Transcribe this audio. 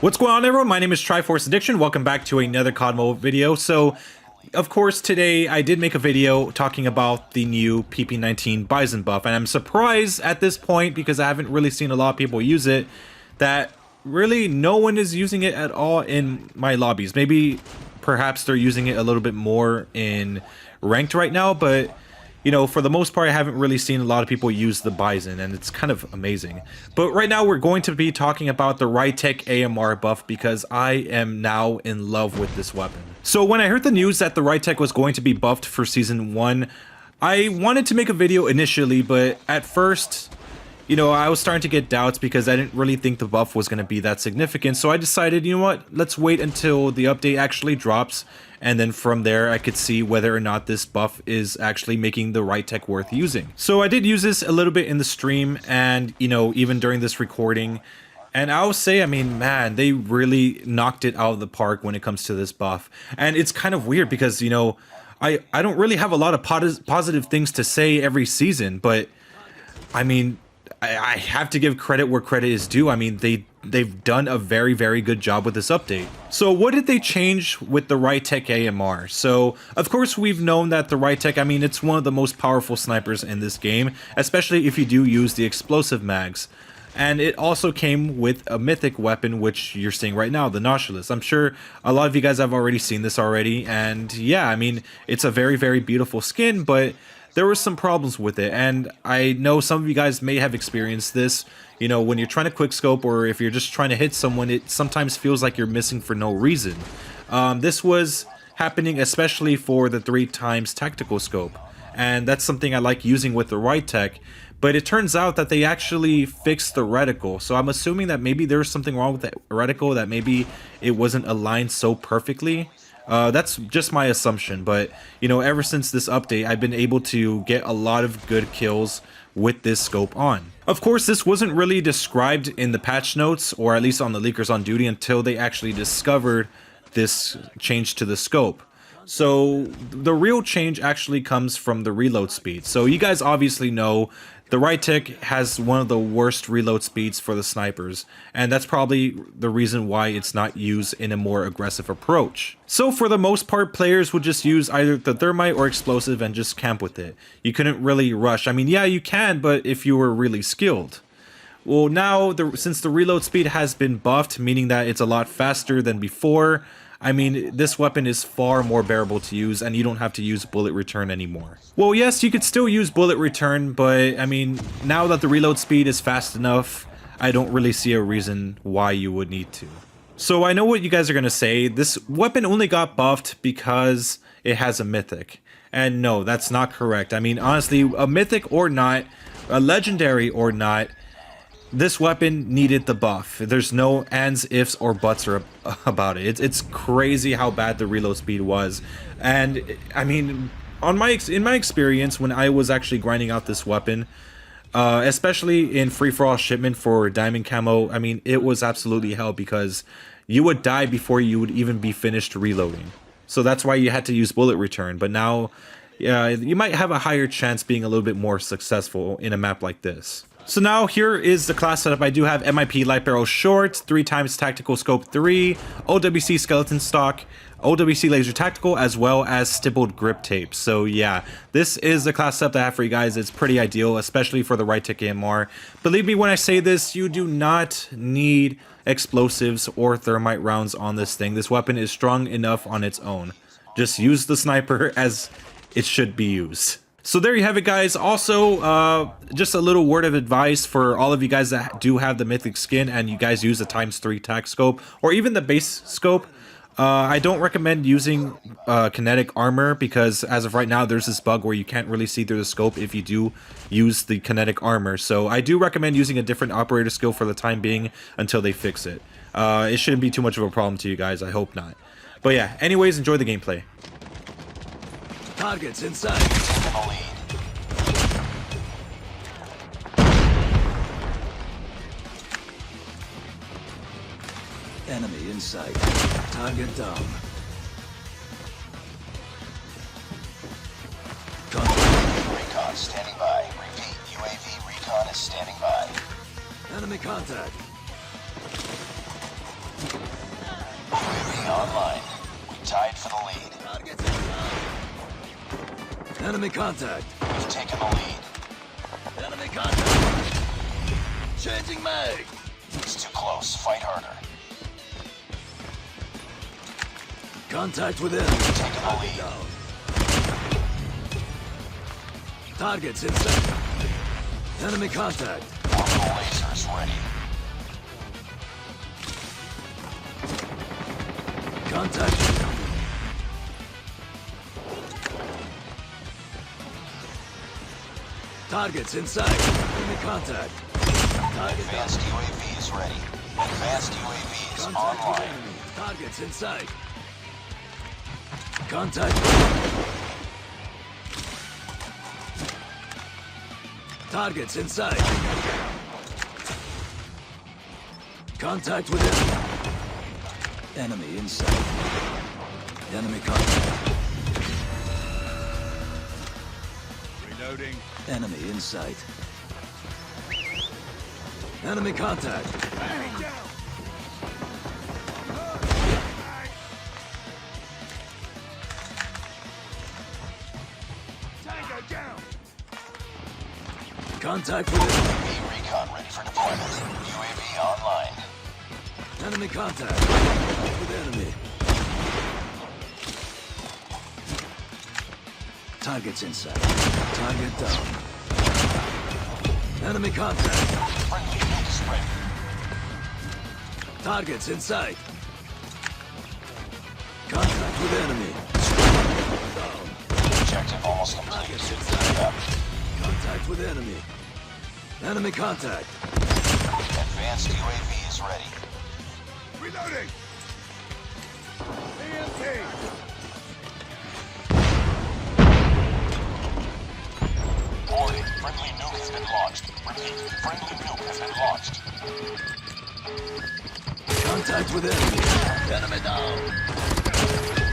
What's going on, everyone? My name is Triforce Addiction. Welcome back to another COD mode video. So, of course, today I did make a video talking about the new PP19 Bison buff, and I'm surprised at this point because I haven't really seen a lot of people use it, that really no one is using it at all in my lobbies. Maybe perhaps they're using it a little bit more in ranked right now, but you know, for the most part, I haven't really seen a lot of people use the Bison, and it's kind of amazing. But right now, we're going to be talking about the RYTEC AMR buff because I am now in love with this weapon. So when I heard the news that the RYTEC was going to be buffed for Season 1, I wanted to make a video initially, but at first, you know, I was starting to get doubts because I didn't really think the buff was going to be that significant. So I decided, you know what, let's wait until the update actually drops. And then from there, I could see whether or not this buff is actually making the RYTEC worth using. So I did use this a little bit in the stream and, you know, even during this recording. And I'll say, I mean, man, they really knocked it out of the park when it comes to this buff. And it's kind of weird because, you know, I don't really have a lot of positive things to say every season. But, I mean, I have to give credit where credit is due. I mean, they've done a very, very good job with this update. So what did they change with the RYTEC AMR? So, of course, we've known that the RYTEC, I mean, it's one of the most powerful snipers in this game, especially if you do use the explosive mags. And it also came with a mythic weapon, which you're seeing right now, the Nautilus. I'm sure a lot of you guys have already seen this already. And yeah, I mean, it's a very, very beautiful skin, but there were some problems with it, and I know some of you guys may have experienced this. You know, when you're trying to quickscope or if you're just trying to hit someone, it sometimes feels like you're missing for no reason. This was happening especially for the 3x tactical scope, and that's something I like using with the RYTEC, but it turns out that they actually fixed the reticle. So I'm assuming that maybe there's something wrong with the reticle, that maybe it wasn't aligned so perfectly. That's just my assumption, but you know, ever since this update, I've been able to get a lot of good kills with this scope on. Of course, this wasn't really described in the patch notes, or at least on the leakers on duty, until they actually discovered this change to the scope. So the real change actually comes from the reload speed. So you guys obviously know the RYTEC has one of the worst reload speeds for the snipers, and that's probably the reason why it's not used in a more aggressive approach. So for the most part, players would just use either the thermite or explosive and just camp with it. You couldn't really rush. I mean, yeah, you can, but if you were really skilled. Well, now, since the reload speed has been buffed, meaning that it's a lot faster than before, I mean, this weapon is far more bearable to use, and you don't have to use bullet return anymore. Well, yes, you could still use bullet return, but I mean, now that the reload speed is fast enough, I don't really see a reason why you would need to. So I know what you guys are going to say. This weapon only got buffed because it has a mythic. And no, that's not correct. I mean, honestly, a mythic or not, a legendary or not, this weapon needed the buff. There's no ands, ifs, or buts about it. It's crazy how bad the reload speed was. And I mean, in my experience, when I was actually grinding out this weapon, especially in free-for-all shipment for diamond camo, I mean, it was absolutely hell because you would die before you would even be finished reloading. So that's why you had to use bullet return. But now, yeah, you might have a higher chance being a little bit more successful in a map like this. So now here is the class setup. I do have MIP Light Barrel Short, 3x Tactical Scope 3, OWC Skeleton Stock, OWC Laser Tactical, as well as stippled grip tape. So yeah, this is the class setup that I have for you guys. It's pretty ideal, especially for the RYTEC AMR. Believe me when I say this, you do not need explosives or thermite rounds on this thing. This weapon is strong enough on its own. Just use the sniper as it should be used. So there you have it, guys. Also, just a little word of advice for all of you guys that do have the mythic skin and you guys use the ×3 tac scope or even the base scope. I don't recommend using kinetic armor because as of right now, there's this bug where you can't really see through the scope if you do use the kinetic armor. So I do recommend using a different operator skill for the time being until they fix it. It shouldn't be too much of a problem to you guys. I hope not. But yeah, anyways, enjoy the gameplay. Targets inside. Enemy inside. Target down. Recon standing by. Repeat, UAV recon is standing by. Enemy contact. online. We tied for the lead. Enemy contact. We've taken the lead. Enemy contact. Changing mag. It's too close. Fight harder. Contact with enemy. We've taken the lead. Targets inside. Enemy contact. Orbital lasers ready. Contact. Targets inside. Enemy contact. Target Advanced UAV is ready. Advanced UAV is Contact with online. enemy. Targets inside. Contact. Targets inside. Contact with enemy. Enemy inside. Enemy contact. Reloading. Enemy in sight. Enemy contact. Enemy down. Tango down. Contact with enemy. UAV recon ready for deployment. UAV online. Enemy contact. Contact with enemy. Targets inside. Target down. Enemy contact. Friendly nuke spread. Targets inside. Contact with enemy. Down. Objective almost complete. Targets Keep inside. it up. Contact with enemy. Enemy contact. Advanced UAV is ready. Reloading. EMP. Warning, friendly nuke has been launched. Repeat, friendly nuke has been launched. Contact with enemy. Enemy down.